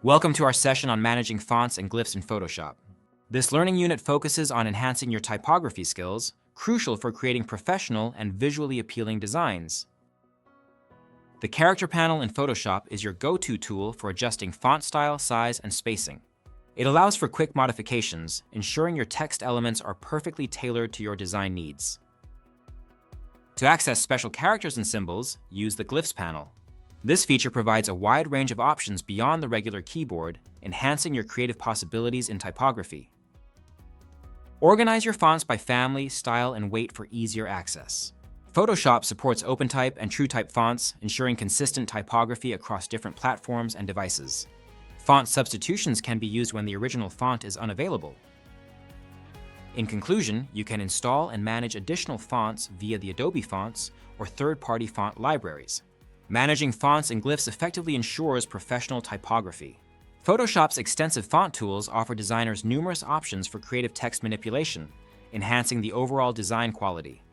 Welcome to our session on managing fonts and glyphs in Photoshop. This learning unit focuses on enhancing your typography skills, crucial for creating professional and visually appealing designs. The Character panel in Photoshop is your go-to tool for adjusting font style, size, and spacing. It allows for quick modifications, ensuring your text elements are perfectly tailored to your design needs. To access special characters and symbols, use the Glyphs panel. This feature provides a wide range of options beyond the regular keyboard, enhancing your creative possibilities in typography. Organize your fonts by family, style, and weight for easier access. Photoshop supports OpenType and TrueType fonts, ensuring consistent typography across different platforms and devices. Font substitutions can be used when the original font is unavailable. In conclusion, you can install and manage additional fonts via the Adobe fonts or third-party font libraries. Managing fonts and glyphs effectively ensures professional typography. Photoshop's extensive font tools offer designers numerous options for creative text manipulation, enhancing the overall design quality.